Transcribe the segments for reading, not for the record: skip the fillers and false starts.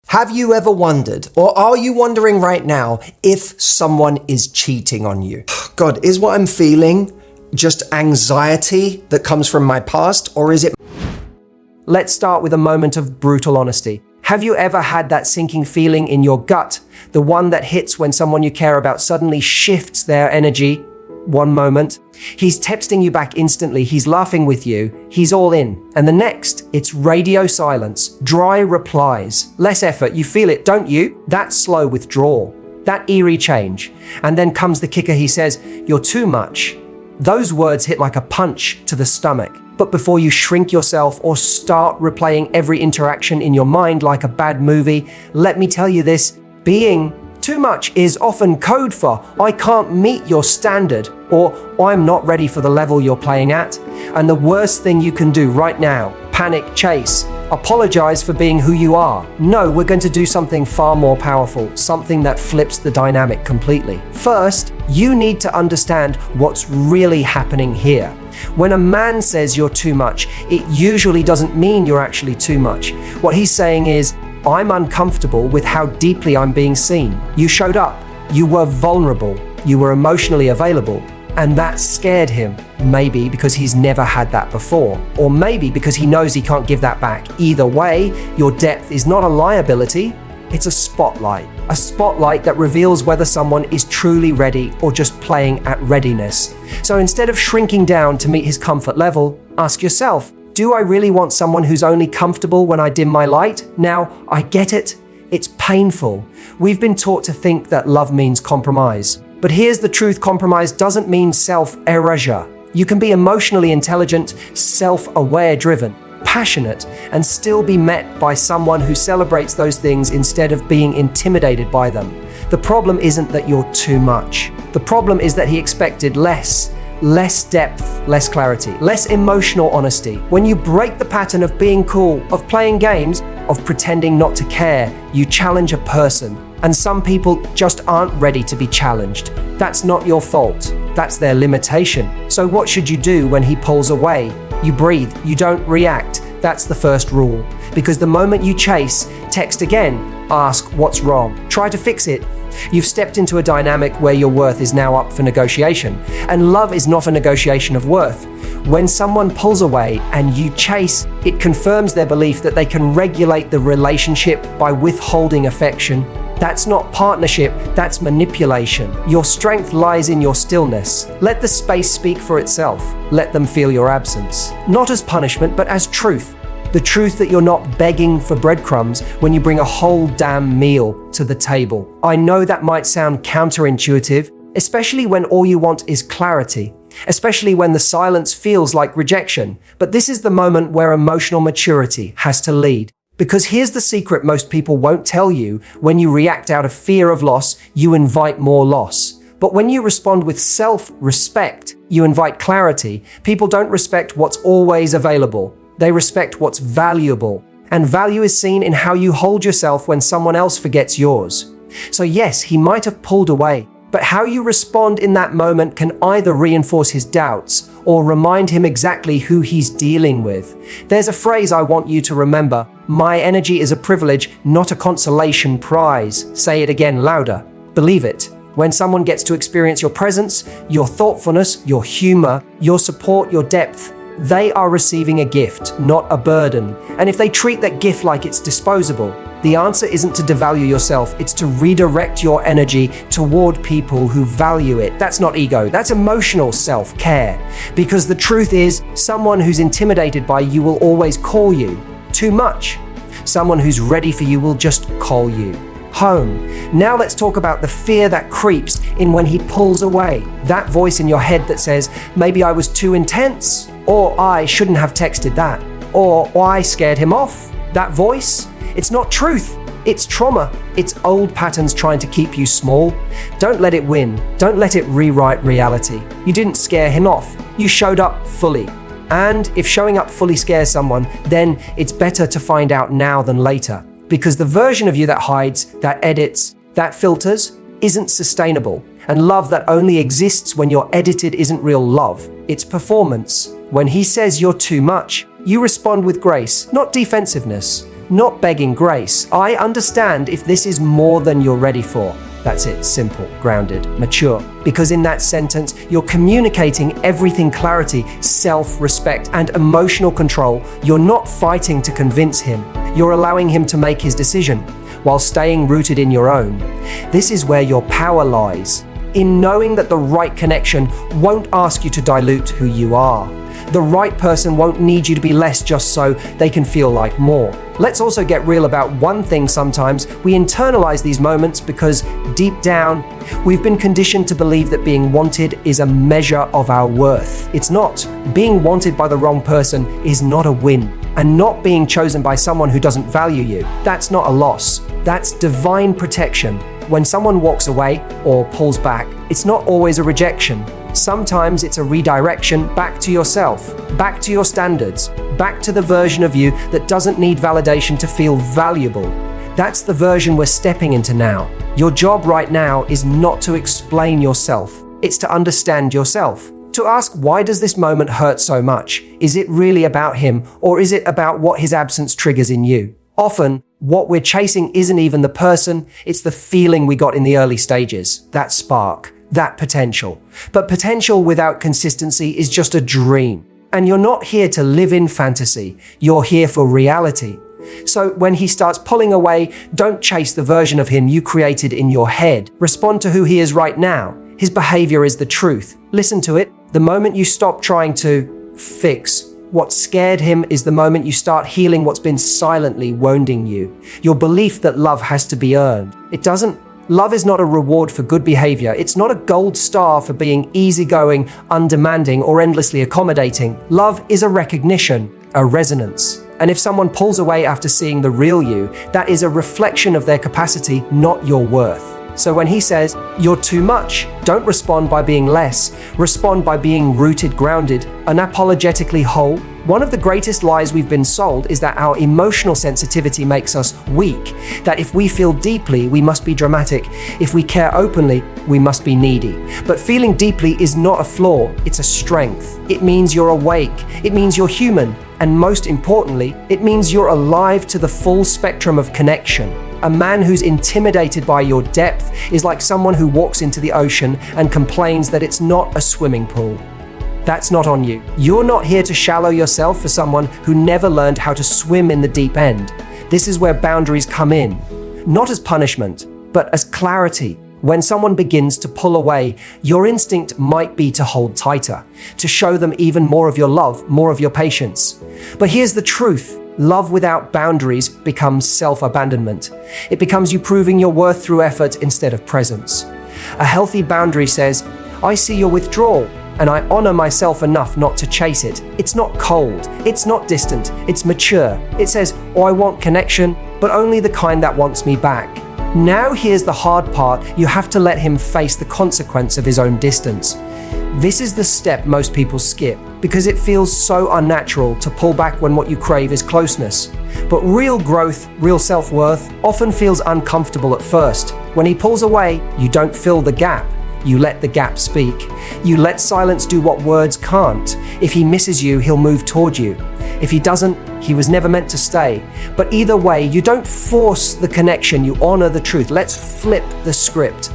Have you ever wondered, or are you wondering right now, if someone is cheating on you? God, is what I'm feeling just anxiety that comes from my past, or is it... Let's start with a moment of brutal honesty. Have you ever had that sinking feeling in your gut? The one that hits when someone you care about suddenly shifts their energy? One moment, he's texting you back instantly, he's laughing with you, he's all in. And the next, it's radio silence, dry replies, less effort, you feel it, don't you? That slow withdrawal, that eerie change. And then comes the kicker, he says, "You're too much." Those words hit like a punch to the stomach. But before you shrink yourself or start replaying every interaction in your mind like a bad movie, let me tell you this, being too much is often code for "I can't meet your standard" or "I'm not ready for the level you're playing at." And the worst thing you can do right now, panic, chase, apologize for being who you are. No, we're going to do something far more powerful, something that flips the dynamic completely. First, you need to understand what's really happening here. When a man says you're too much, it usually doesn't mean you're actually too much. What he's saying is, "I'm uncomfortable with how deeply I'm being seen. You showed up, you were vulnerable, you were emotionally available," and that scared him. Maybe because he's never had that before, or maybe because he knows he can't give that back. Either way, your depth is not a liability, it's a spotlight that reveals whether someone is truly ready or just playing at readiness. So instead of shrinking down to meet his comfort level, ask yourself, do I really want someone who's only comfortable when I dim my light? Now, I get it. It's painful. We've been taught to think that love means compromise. But here's the truth, compromise doesn't mean self-erasure. You can be emotionally intelligent, self-aware driven, passionate, and still be met by someone who celebrates those things instead of being intimidated by them. The problem isn't that you're too much. The problem is that he expected less depth, less clarity, less emotional honesty. When you break the pattern of being cool, of playing games, of pretending not to care, you challenge a person. And some people just aren't ready to be challenged. That's not your fault. That's their limitation. So what should you do when he pulls away? You breathe, you don't react. That's the first rule. Because the moment you chase, text again, ask what's wrong. Try to fix it. You've stepped into a dynamic where your worth is now up for negotiation. And love is not a negotiation of worth. When someone pulls away and you chase, it confirms their belief that they can regulate the relationship by withholding affection. That's not partnership, that's manipulation. Your strength lies in your stillness. Let the space speak for itself. Let them feel your absence. Not as punishment, but as truth. The truth that you're not begging for breadcrumbs when you bring a whole damn meal to the table. I know that might sound counterintuitive, especially when all you want is clarity, especially when the silence feels like rejection. But this is the moment where emotional maturity has to lead. Because here's the secret most people won't tell you: when you react out of fear of loss, you invite more loss. But when you respond with self-respect, you invite clarity. People don't respect what's always available. They respect what's valuable. And value is seen in how you hold yourself when someone else forgets yours. So yes, he might have pulled away, but how you respond in that moment can either reinforce his doubts or remind him exactly who he's dealing with. There's a phrase I want you to remember: my energy is a privilege, not a consolation prize. Say it again louder. Believe it. When someone gets to experience your presence, your thoughtfulness, your humor, your support, your depth, they are receiving a gift, not a burden. And if they treat that gift like it's disposable, the answer isn't to devalue yourself, it's to redirect your energy toward people who value it. That's not ego, that's emotional self-care. Because the truth is, someone who's intimidated by you will always call you too much. Someone who's ready for you will just call you home. Now let's talk about the fear that creeps in when he pulls away. That voice in your head that says, maybe I was too intense, or I shouldn't have texted that, or I scared him off. That voice, it's not truth, it's trauma. It's old patterns trying to keep you small. Don't let it win. Don't let it rewrite reality. You didn't scare him off. You showed up fully. And if showing up fully scares someone, then it's better to find out now than later. Because the version of you that hides, that edits, that filters, isn't sustainable. And love that only exists when you're edited isn't real love. It's performance. When he says you're too much, you respond with grace, not defensiveness. not begging grace. I understand if this is more than you're ready for. That's it, simple, grounded, mature. Because in that sentence, you're communicating everything: clarity, self-respect, and emotional control. You're not fighting to convince him. You're allowing him to make his decision while staying rooted in your own. This is where your power lies, in knowing that the right connection won't ask you to dilute who you are. The right person won't need you to be less just so they can feel like more. Let's also get real about one thing. Sometimes we internalize these moments because deep down, we've been conditioned to believe that being wanted is a measure of our worth. It's not. Being wanted by the wrong person is not a win. And not being chosen by someone who doesn't value you, that's not a loss. That's divine protection. When someone walks away or pulls back, it's not always a rejection. Sometimes it's a redirection back to yourself, back to your standards, back to the version of you that doesn't need validation to feel valuable. That's the version we're stepping into now. Your job right now is not to explain yourself. It's to understand yourself. To ask, why does this moment hurt so much? Is it really about him, or is it about what his absence triggers in you? Often, what we're chasing isn't even the person, it's the feeling we got in the early stages, that spark, that potential. But potential without consistency is just a dream. And you're not here to live in fantasy, you're here for reality. So when he starts pulling away, don't chase the version of him you created in your head. Respond to who he is right now. His behavior is the truth. Listen to it. The moment you stop trying to fix what scared him is the moment you start healing what's been silently wounding you. Your belief that love has to be earned. It doesn't. Love is not a reward for good behavior. It's not a gold star for being easygoing, undemanding, or endlessly accommodating. Love is a recognition, a resonance. And if someone pulls away after seeing the real you, that is a reflection of their capacity, not your worth. So when he says, you're too much, don't respond by being less. Respond by being rooted, grounded, unapologetically whole. One of the greatest lies we've been sold is that our emotional sensitivity makes us weak. That if we feel deeply, we must be dramatic. If we care openly, we must be needy. But feeling deeply is not a flaw, it's a strength. It means you're awake. It means you're human. And most importantly, it means you're alive to the full spectrum of connection. A man who's intimidated by your depth is like someone who walks into the ocean and complains that it's not a swimming pool. That's not on you. You're not here to shallow yourself for someone who never learned how to swim in the deep end. This is where boundaries come in, not as punishment, but as clarity. When someone begins to pull away, your instinct might be to hold tighter, to show them even more of your love, more of your patience. But here's the truth. Love without boundaries becomes self-abandonment. It becomes you proving your worth through effort instead of presence. A healthy boundary says, I see your withdrawal, and I honor myself enough not to chase it. It's not cold, it's not distant, it's mature. It says, oh, I want connection, but only the kind that wants me back. Now here's the hard part. You have to let him face the consequence of his own distance. This is the step most people skip because it feels so unnatural to pull back when what you crave is closeness. But real growth, real self-worth often feels uncomfortable at first. When he pulls away, you don't fill the gap. You let the gap speak. You let silence do what words can't. If he misses you, he'll move toward you. If he doesn't, he was never meant to stay. But either way, you don't force the connection, you honor the truth. Let's flip the script.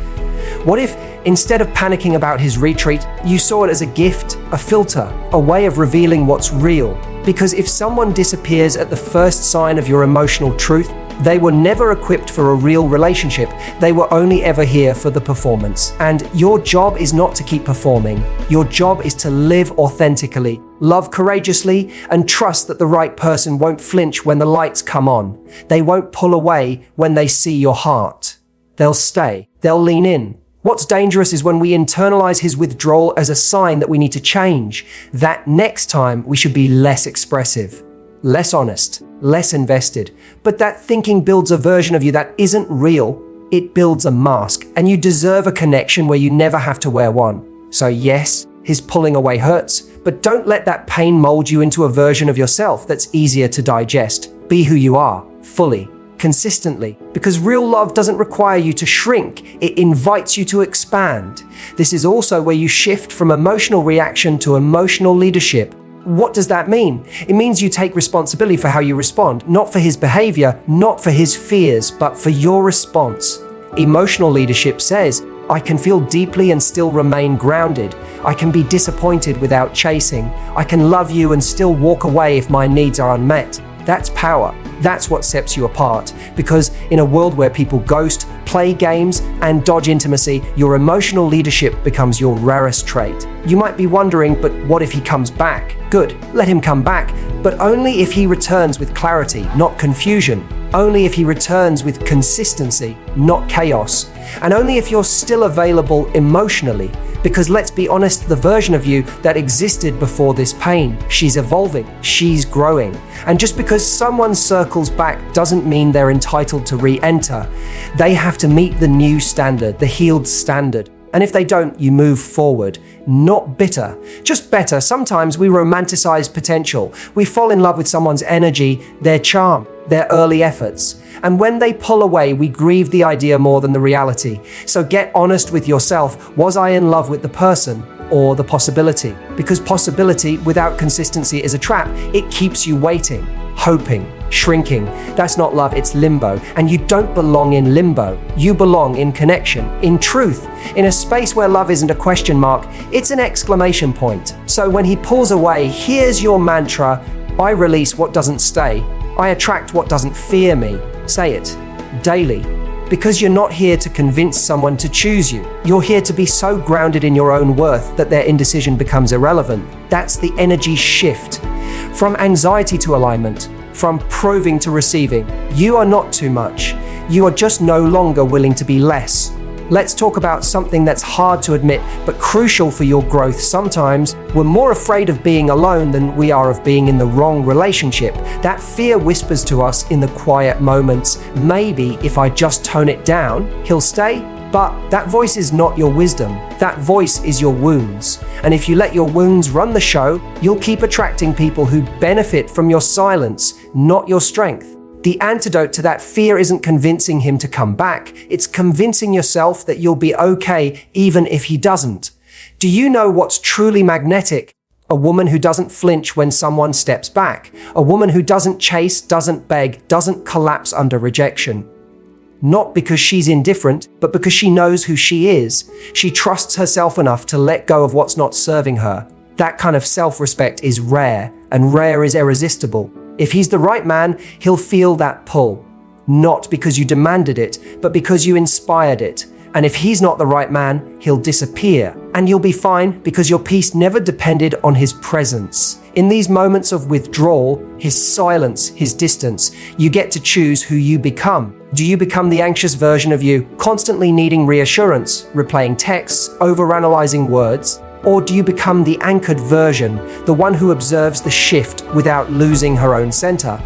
What if, instead of panicking about his retreat, you saw it as a gift, a filter, a way of revealing what's real? Because if someone disappears at the first sign of your emotional truth, they were never equipped for a real relationship. They were only ever here for the performance. And your job is not to keep performing. Your job is to live authentically, love courageously, and trust that the right person won't flinch when the lights come on. They won't pull away when they see your heart. They'll stay. They'll lean in. What's dangerous is when we internalize his withdrawal as a sign that we need to change. That next time we should be less expressive, less honest, less invested. But that thinking builds a version of you that isn't real. It builds a mask, and you deserve a connection where you never have to wear one. So yes, his pulling away hurts, but don't let that pain mold you into a version of yourself that's easier to digest. Be who you are, fully, consistently, because real love doesn't require you to shrink, it invites you to expand. This is also where you shift from emotional reaction to emotional leadership. What does that mean? It means you take responsibility for how you respond, not for his behavior, not for his fears, but for your response. Emotional leadership says, I can feel deeply and still remain grounded. I can be disappointed without chasing. I can love you and still walk away if my needs are unmet. That's power. That's what sets you apart. Because in a world where people ghost, play games, and dodge intimacy, your emotional leadership becomes your rarest trait. You might be wondering, but what if he comes back? Good, let him come back, but only if he returns with clarity, not confusion. Only if he returns with consistency, not chaos. And only if you're still available emotionally. Because let's be honest, the version of you that existed before this pain, she's evolving, she's growing. And just because someone circles back doesn't mean they're entitled to re-enter. They have to meet the new standard, the healed standard. And if they don't, you move forward. Not bitter, just better. Sometimes we romanticize potential. We fall in love with someone's energy, their charm, their early efforts. And when they pull away, we grieve the idea more than the reality. So get honest with yourself. Was I in love with the person or the possibility? Because possibility without consistency is a trap. It keeps you waiting, hoping, shrinking. That's not love, it's limbo. And you don't belong in limbo. You belong in connection, in truth, in a space where love isn't a question mark, it's an exclamation point. So when he pulls away, here's your mantra: I release what doesn't stay. I attract what doesn't fear me. Say it daily. Because you're not here to convince someone to choose you. You're here to be so grounded in your own worth that their indecision becomes irrelevant. That's the energy shift. From anxiety to alignment, from proving to receiving. You are not too much. You are just no longer willing to be less. Let's talk about something that's hard to admit, but crucial for your growth. Sometimes we're more afraid of being alone than we are of being in the wrong relationship. That fear whispers to us in the quiet moments, maybe if I just tone it down, he'll stay. But that voice is not your wisdom. That voice is your wounds. And if you let your wounds run the show, you'll keep attracting people who benefit from your silence, not your strength. The antidote to that fear isn't convincing him to come back. It's convincing yourself that you'll be okay even if he doesn't. Do you know what's truly magnetic? A woman who doesn't flinch when someone steps back. A woman who doesn't chase, doesn't beg, doesn't collapse under rejection. Not because she's indifferent, but because she knows who she is. She trusts herself enough to let go of what's not serving her. That kind of self-respect is rare, and rare is irresistible. If he's the right man, he'll feel that pull. Not because you demanded it, but because you inspired it. And if he's not the right man, he'll disappear. And you'll be fine because your peace never depended on his presence. In these moments of withdrawal, his silence, his distance, you get to choose who you become. Do you become the anxious version of you, constantly needing reassurance, replaying texts, overanalyzing words? Or do you become the anchored version, the one who observes the shift without losing her own center?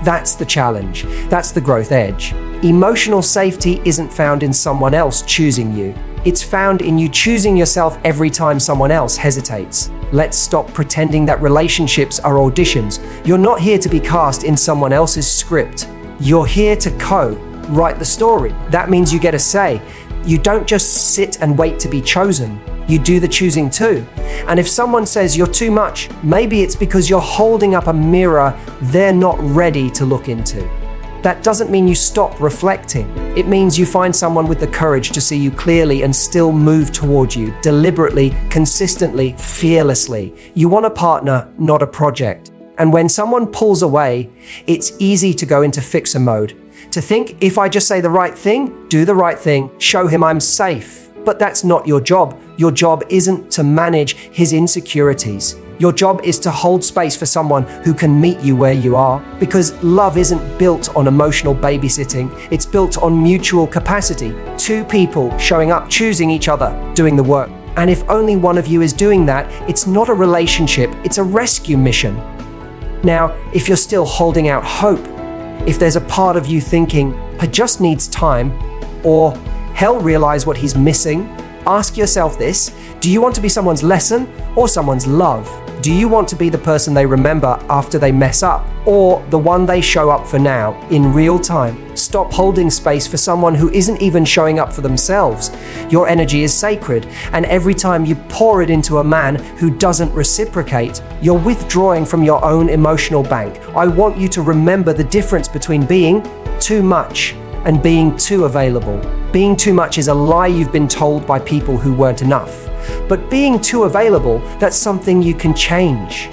That's the challenge. That's the growth edge. Emotional safety isn't found in someone else choosing you. It's found in you choosing yourself every time someone else hesitates. Let's stop pretending that relationships are auditions. You're not here to be cast in someone else's script. You're here to co-write the story. That means you get a say. You don't just sit and wait to be chosen. You do the choosing too. And if someone says you're too much, maybe it's because you're holding up a mirror they're not ready to look into. That doesn't mean you stop reflecting. It means you find someone with the courage to see you clearly and still move toward you, deliberately, consistently, fearlessly. You want a partner, not a project. And when someone pulls away, it's easy to go into fixer mode. To think, if I just say the right thing, do the right thing, show him I'm safe. But that's not your job. Your job isn't to manage his insecurities. Your job is to hold space for someone who can meet you where you are. Because love isn't built on emotional babysitting. It's built on mutual capacity. Two people showing up, choosing each other, doing the work. And if only one of you is doing that, it's not a relationship, it's a rescue mission. Now, if you're still holding out hope, if there's a part of you thinking, it just needs time, or he'll realize what he's missing, ask yourself this: do you want to be someone's lesson or someone's love? Do you want to be the person they remember after they mess up, or the one they show up for now, in real time? Stop holding space for someone who isn't even showing up for themselves. Your energy is sacred, and every time you pour it into a man who doesn't reciprocate, you're withdrawing from your own emotional bank. I want you to remember the difference between being too much and being too available. Being too much is a lie you've been told by people who weren't enough. But being too available, that's something you can change.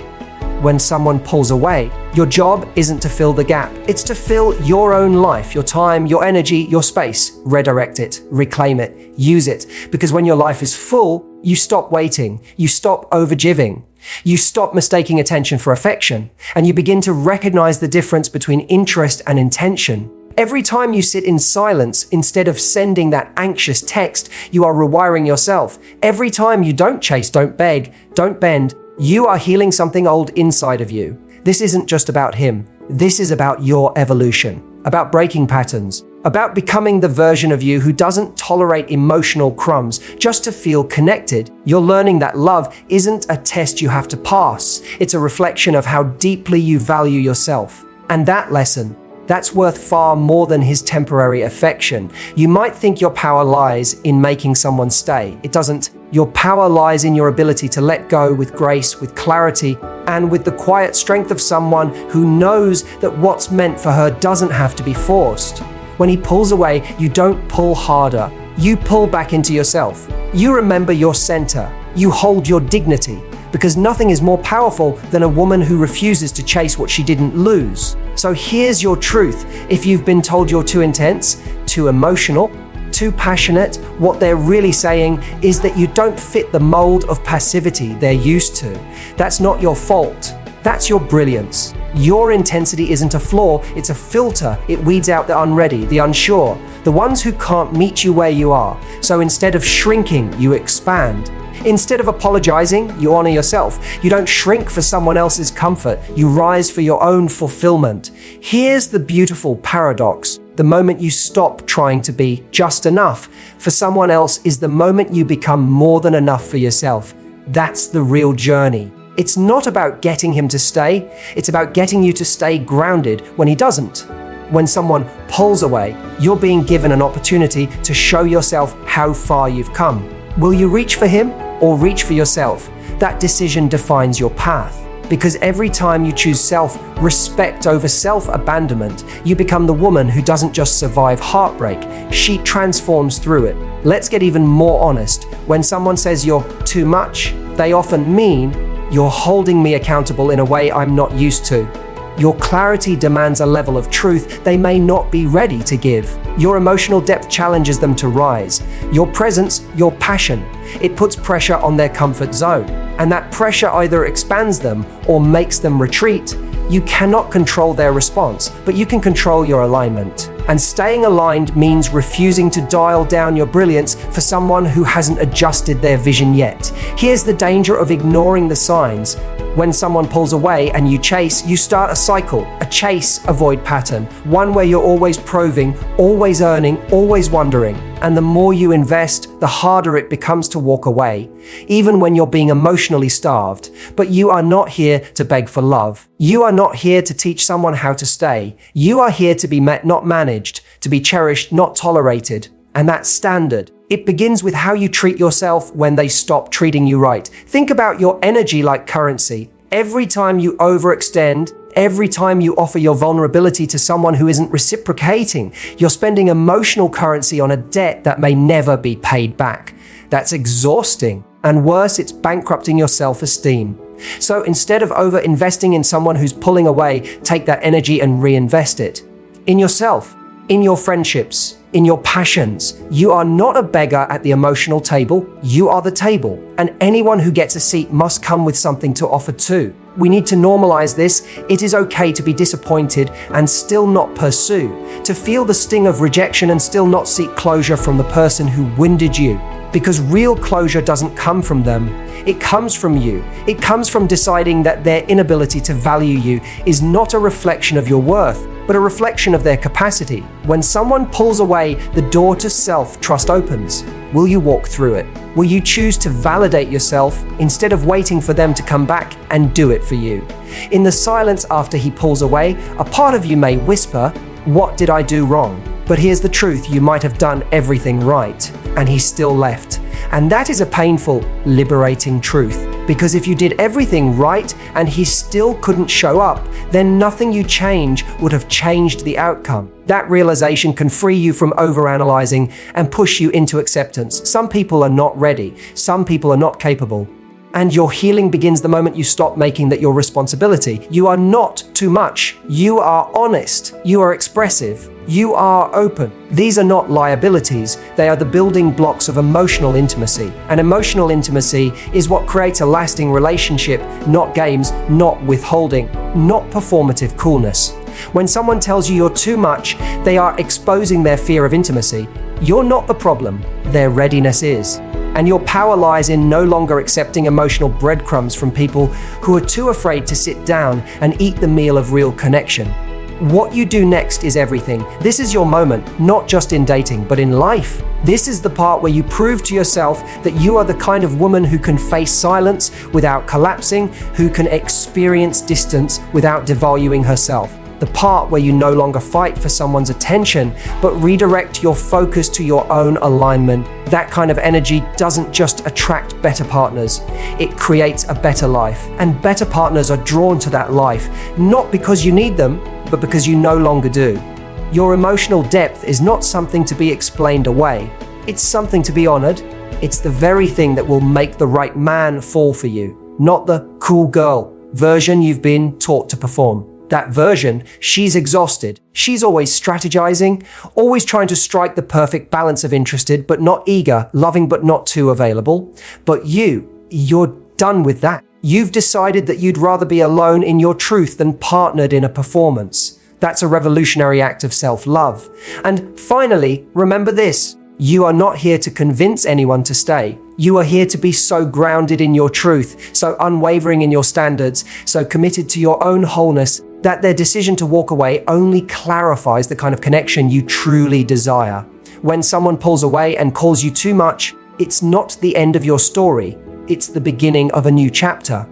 When someone pulls away, your job isn't to fill the gap. It's to fill your own life, your time, your energy, your space. Redirect it, reclaim it, use it. Because when your life is full, you stop waiting, you stop overgiving, you stop mistaking attention for affection, and you begin to recognize the difference between interest and intention. Every time you sit in silence, instead of sending that anxious text, you are rewiring yourself. Every time you don't chase, don't beg, don't bend, you are healing something old inside of you. This isn't just about him. This is about your evolution, about breaking patterns, about becoming the version of you who doesn't tolerate emotional crumbs just to feel connected. You're learning that love isn't a test you have to pass. It's a reflection of how deeply you value yourself. And that lesson, that's worth far more than his temporary affection. You might think your power lies in making someone stay. It doesn't. Your power lies in your ability to let go with grace, with clarity, and with the quiet strength of someone who knows that what's meant for her doesn't have to be forced. When he pulls away, you don't pull harder. You pull back into yourself. You remember your center. You hold your dignity. Because nothing is more powerful than a woman who refuses to chase what she didn't lose. So here's your truth. If you've been told you're too intense, too emotional, too passionate, what they're really saying is that you don't fit the mold of passivity they're used to. That's not your fault. That's your brilliance. Your intensity isn't a flaw, it's a filter. It weeds out the unready, the unsure, the ones who can't meet you where you are. So instead of shrinking, you expand. Instead of apologizing, you honor yourself. You don't shrink for someone else's comfort. You rise for your own fulfillment. Here's the beautiful paradox. The moment you stop trying to be just enough for someone else is the moment you become more than enough for yourself. That's the real journey. It's not about getting him to stay. It's about getting you to stay grounded when he doesn't. When someone pulls away, you're being given an opportunity to show yourself how far you've come. Will you reach for him or reach for yourself? That decision defines your path. Because every time you choose self-respect over self-abandonment, you become the woman who doesn't just survive heartbreak, she transforms through it. Let's get even more honest. When someone says you're too much, they often mean you're holding me accountable in a way I'm not used to. Your clarity demands a level of truth they may not be ready to give. Your emotional depth challenges them to rise. Your presence, your passion, it puts pressure on their comfort zone. And that pressure either expands them or makes them retreat. You cannot control their response, but you can control your alignment. And staying aligned means refusing to dial down your brilliance for someone who hasn't adjusted their vision yet. Here's the danger of ignoring the signs. When someone pulls away and you chase, you start a cycle, a chase-avoid pattern, one where you're always probing, always earning, always wondering. And the more you invest, the harder it becomes to walk away, even when you're being emotionally starved. But you are not here to beg for love. You are not here to teach someone how to stay. You are here to be met, not managed, to be cherished, not tolerated. And that's standard. It begins with how you treat yourself when they stop treating you right. Think about your energy like currency. Every time you overextend, every time you offer your vulnerability to someone who isn't reciprocating, you're spending emotional currency on a debt that may never be paid back. That's exhausting. And worse, it's bankrupting your self-esteem. So instead of over-investing in someone who's pulling away, take that energy and reinvest it. In yourself, in your friendships, in your passions. You are not a beggar at the emotional table, you are the table. And anyone who gets a seat must come with something to offer too. We need to normalize this. It is okay to be disappointed and still not pursue, to feel the sting of rejection and still not seek closure from the person who wounded you. Because real closure doesn't come from them, it comes from you. It comes from deciding that their inability to value you is not a reflection of your worth, but a reflection of their capacity. When someone pulls away, the door to self-trust opens. Will you walk through it? Will you choose to validate yourself instead of waiting for them to come back and do it for you? In the silence after he pulls away, a part of you may whisper, What did I do wrong? But here's the truth, you might have done everything right, and he still left. And that is a painful, liberating truth. Because if you did everything right and he still couldn't show up, then nothing you change would have changed the outcome. That realization can free you from overanalyzing and push you into acceptance. Some people are not ready. Some people are not capable. And your healing begins the moment you stop making that your responsibility. You are not too much. You are honest. You are expressive. You are open. These are not liabilities. They are the building blocks of emotional intimacy. And emotional intimacy is what creates a lasting relationship, not games, not withholding, not performative coolness. When someone tells you you're too much, they are exposing their fear of intimacy. You're not the problem. Their readiness is. And your power lies in no longer accepting emotional breadcrumbs from people who are too afraid to sit down and eat the meal of real connection. What you do next is everything. This is your moment, not just in dating, but in life. This is the part where you prove to yourself that you are the kind of woman who can face silence without collapsing, who can experience distance without devaluing herself. The part where you no longer fight for someone's attention, but redirect your focus to your own alignment. That kind of energy doesn't just attract better partners, it creates a better life. And better partners are drawn to that life, not because you need them, but because you no longer do. Your emotional depth is not something to be explained away. It's something to be honored. It's the very thing that will make the right man fall for you, not the cool girl version you've been taught to perform. That version, she's exhausted. She's always strategizing, always trying to strike the perfect balance of interested but not eager, loving but not too available. But you're done with that. You've decided that you'd rather be alone in your truth than partnered in a performance. That's a revolutionary act of self-love. And finally, remember this. You are not here to convince anyone to stay. You are here to be so grounded in your truth, so unwavering in your standards, so committed to your own wholeness, that their decision to walk away only clarifies the kind of connection you truly desire. When someone pulls away and calls you too much, it's not the end of your story. It's the beginning of a new chapter.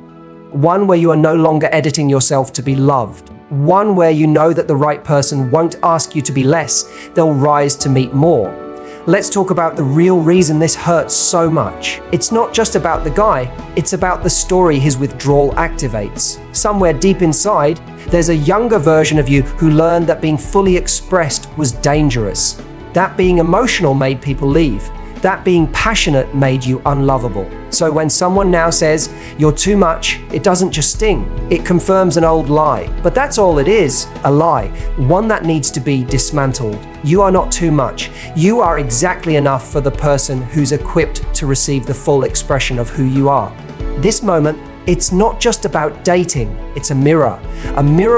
One where you are no longer editing yourself to be loved. One where you know that the right person won't ask you to be less, they'll rise to meet more. Let's talk about the real reason this hurts so much. It's not just about the guy, it's about the story his withdrawal activates. Somewhere deep inside, there's a younger version of you who learned that being fully expressed was dangerous. That being emotional made people leave. That being passionate made you unlovable. So when someone now says, you're too much, it doesn't just sting. It confirms an old lie. But that's all it is, a lie. One that needs to be dismantled. You are not too much. You are exactly enough for the person who's equipped to receive the full expression of who you are. This moment, it's not just about dating. It's a mirror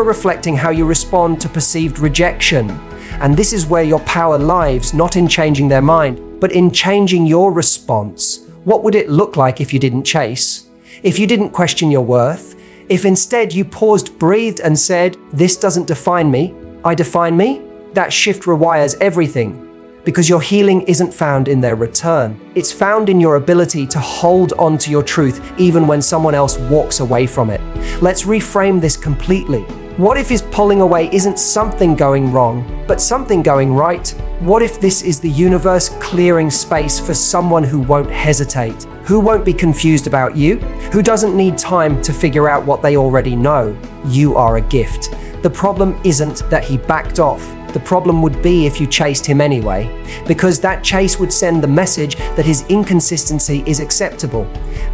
reflecting how you respond to perceived rejection. And this is where your power lies, not in changing their mind, but in changing your response. What would it look like if you didn't chase? If you didn't question your worth? If instead you paused, breathed, and said, this doesn't define me, I define me? That shift rewires everything. Because your healing isn't found in their return. It's found in your ability to hold on to your truth even when someone else walks away from it. Let's reframe this completely. What if his pulling away isn't something going wrong, but something going right? What if this is the universe clearing space for someone who won't hesitate, who won't be confused about you, who doesn't need time to figure out what they already know? You are a gift. The problem isn't that he backed off. The problem would be if you chased him anyway, because that chase would send the message that his inconsistency is acceptable.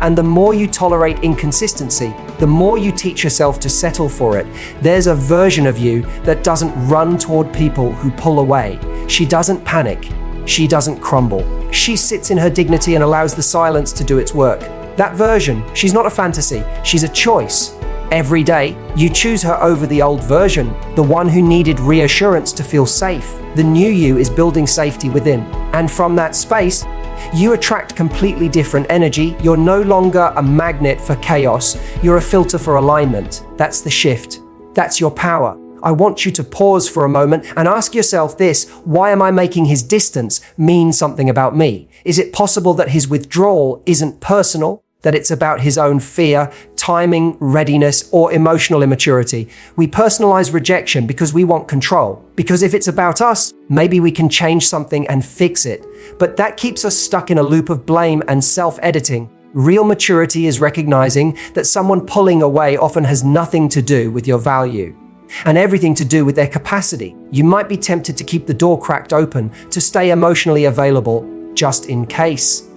And the more you tolerate inconsistency, the more you teach yourself to settle for it. There's a version of you that doesn't run toward people who pull away. She doesn't panic. She doesn't crumble. She sits in her dignity and allows the silence to do its work. That version, she's not a fantasy, she's a choice. Every day, you choose her over the old version, the one who needed reassurance to feel safe. The new you is building safety within. And from that space, you attract completely different energy. You're no longer a magnet for chaos. You're a filter for alignment. That's the shift. That's your power. I want you to pause for a moment and ask yourself this: why am I making his distance mean something about me? Is it possible that his withdrawal isn't personal? that it's about his own fear, timing, readiness, or emotional immaturity. We personalize rejection because we want control. Because if it's about us, maybe we can change something and fix it. But that keeps us stuck in a loop of blame and self-editing. Real maturity is recognizing that someone pulling away often has nothing to do with your value and everything to do with their capacity. You might be tempted to keep the door cracked open, to stay emotionally available just in case.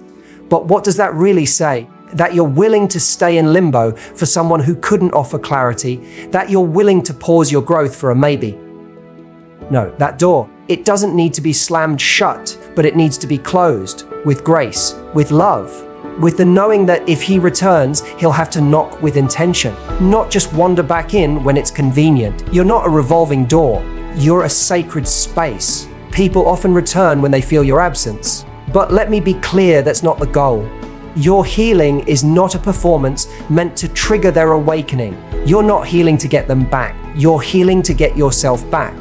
But what does that really say? That you're willing to stay in limbo for someone who couldn't offer clarity, that you're willing to pause your growth for a maybe. No, that door, it doesn't need to be slammed shut, but it needs to be closed with grace, with love, with the knowing that if he returns, he'll have to knock with intention, not just wander back in when it's convenient. You're not a revolving door, you're a sacred space. People often return when they feel your absence. But let me be clear, that's not the goal. Your healing is not a performance meant to trigger their awakening. You're not healing to get them back. You're healing to get yourself back.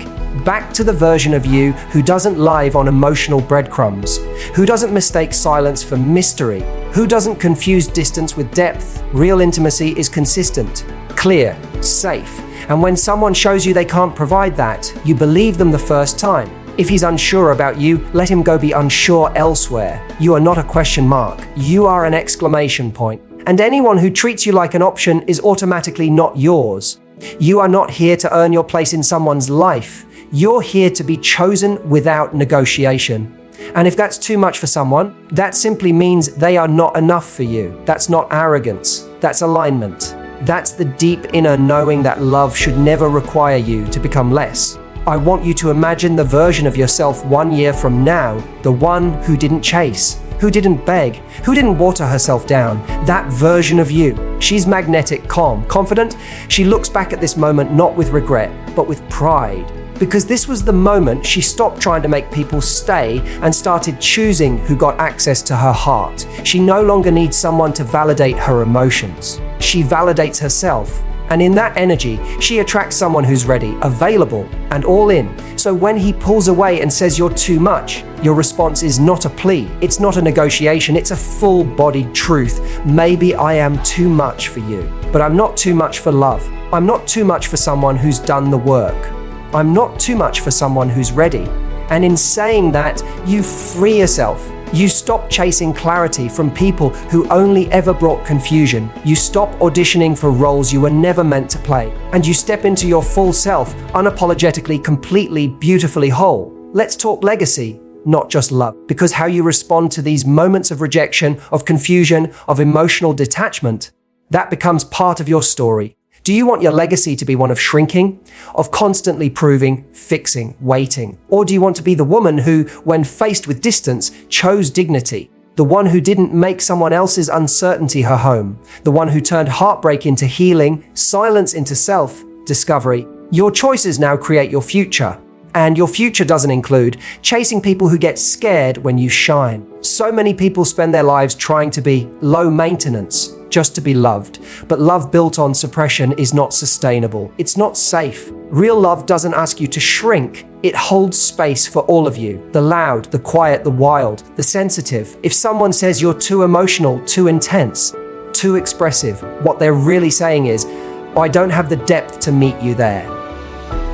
Back to the version of you who doesn't live on emotional breadcrumbs, who doesn't mistake silence for mystery, who doesn't confuse distance with depth. Real intimacy is consistent, clear, safe. And when someone shows you they can't provide that, you believe them the first time. If he's unsure about you, let him go be unsure elsewhere. You are not a question mark. You are an exclamation point. And anyone who treats you like an option is automatically not yours. You are not here to earn your place in someone's life. You're here to be chosen without negotiation. And if that's too much for someone, that simply means they are not enough for you. That's not arrogance. That's alignment. That's the deep inner knowing that love should never require you to become less. I want you to imagine the version of yourself 1 year from now, the one who didn't chase, who didn't beg, who didn't water herself down. That version of you. She's magnetic, calm, confident. She looks back at this moment not with regret, but with pride. Because this was the moment she stopped trying to make people stay and started choosing who got access to her heart. She no longer needs someone to validate her emotions. She validates herself. And in that energy, she attracts someone who's ready, available, and all in. So when he pulls away and says you're too much, your response is not a plea. It's not a negotiation. It's a full-bodied truth. Maybe I am too much for you, but I'm not too much for love. I'm not too much for someone who's done the work. I'm not too much for someone who's ready. And in saying that, you free yourself. You stop chasing clarity from people who only ever brought confusion. You stop auditioning for roles you were never meant to play. And you step into your full self, unapologetically, completely, beautifully whole. Let's talk legacy, not just love. Because how you respond to these moments of rejection, of confusion, of emotional detachment, that becomes part of your story. Do you want your legacy to be one of shrinking, of constantly proving, fixing, waiting? Or do you want to be the woman who, when faced with distance, chose dignity? The one who didn't make someone else's uncertainty her home? The one who turned heartbreak into healing, silence into self-discovery? Your choices now create your future. And your future doesn't include chasing people who get scared when you shine. So many people spend their lives trying to be low maintenance, just to be loved. But love built on suppression is not sustainable. It's not safe. Real love doesn't ask you to shrink. It holds space for all of you. The loud, the quiet, the wild, the sensitive. If someone says you're too emotional, too intense, too expressive, what they're really saying is, I don't have the depth to meet you there.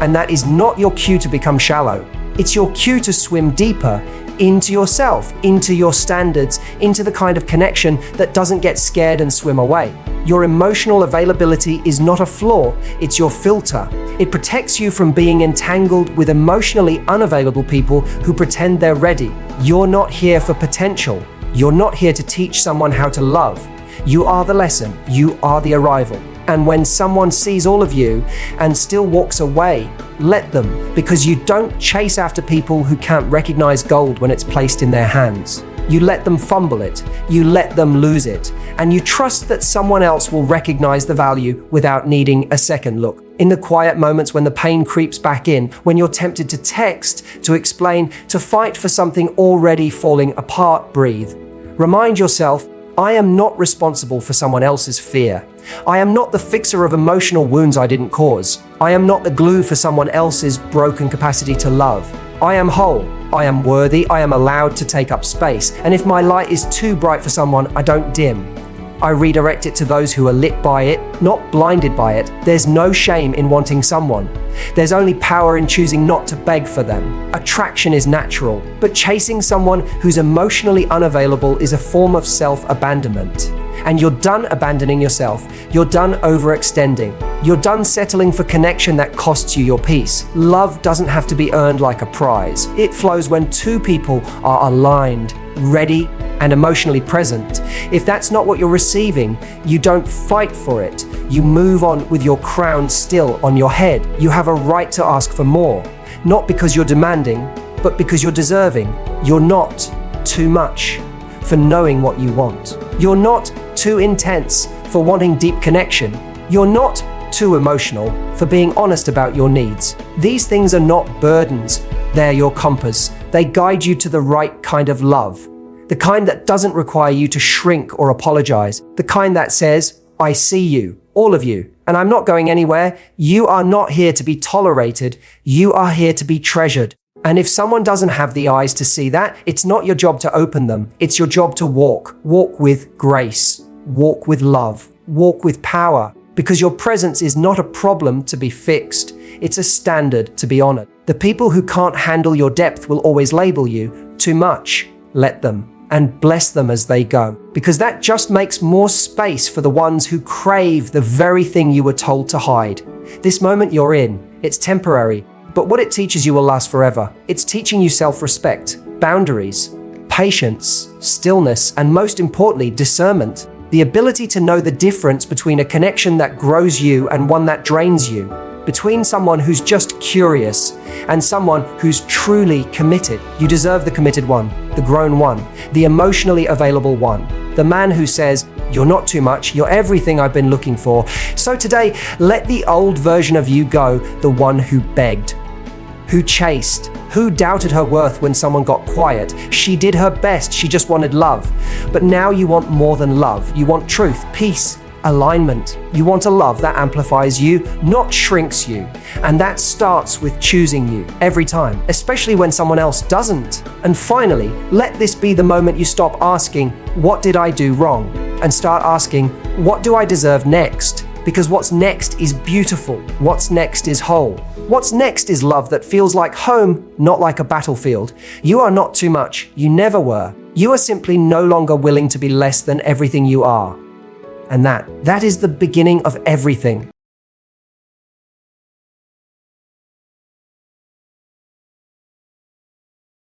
And that is not your cue to become shallow. It's your cue to swim deeper into yourself, into your standards, into the kind of connection that doesn't get scared and swim away. Your emotional availability is not a flaw, it's your filter. It protects you from being entangled with emotionally unavailable people who pretend they're ready. You're not here for potential. You're not here to teach someone how to love. You are the lesson. You are the arrival. And when someone sees all of you and still walks away, let them, because you don't chase after people who can't recognize gold when it's placed in their hands. You let them fumble it, you let them lose it, and you trust that someone else will recognize the value without needing a second look. In the quiet moments when the pain creeps back in, when you're tempted to text, to explain, to fight for something already falling apart, breathe. Remind yourself, I am not responsible for someone else's fear. I am not the fixer of emotional wounds I didn't cause. I am not the glue for someone else's broken capacity to love. I am whole. I am worthy. I am allowed to take up space. And if my light is too bright for someone, I don't dim. I redirect it to those who are lit by it, not blinded by it. There's no shame in wanting someone. There's only power in choosing not to beg for them. Attraction is natural, but chasing someone who's emotionally unavailable is a form of self-abandonment. And you're done abandoning yourself. You're done overextending. You're done settling for connection that costs you your peace. Love doesn't have to be earned like a prize. It flows when two people are aligned, ready, and emotionally present. If that's not what you're receiving, you don't fight for it. You move on with your crown still on your head. You have a right to ask for more, not because you're demanding, but because you're deserving. You're not too much for knowing what you want. You're not too intense for wanting deep connection. You're not too emotional for being honest about your needs. These things are not burdens. They're your compass. They guide you to the right kind of love. The kind that doesn't require you to shrink or apologize. The kind that says, I see you, all of you, and I'm not going anywhere. You are not here to be tolerated. You are here to be treasured. And if someone doesn't have the eyes to see that, it's not your job to open them. It's your job to walk. Walk with grace. Walk with love. Walk with power. Because your presence is not a problem to be fixed. It's a standard to be honored. The people who can't handle your depth will always label you too much. Let them. And bless them as they go. Because that just makes more space for the ones who crave the very thing you were told to hide. This moment you're in, it's temporary. But what it teaches you will last forever. It's teaching you self-respect, boundaries, patience, stillness, and most importantly, discernment. The ability to know the difference between a connection that grows you and one that drains you. Between someone who's just curious and someone who's truly committed. You deserve the committed one, the grown one, the emotionally available one. The man who says, you're not too much, you're everything I've been looking for. So today, let the old version of you go, the one who begged, who chased, who doubted her worth when someone got quiet. She did her best, she just wanted love. But now you want more than love. You want truth, peace, alignment. You want a love that amplifies you, not shrinks you. And that starts with choosing you every time, especially when someone else doesn't. And finally, let this be the moment you stop asking, what did I do wrong? And start asking, what do I deserve next? Because what's next is beautiful. What's next is whole. What's next is love that feels like home, not like a battlefield. You are not too much. You never were. You are simply no longer willing to be less than everything you are. And that is the beginning of everything.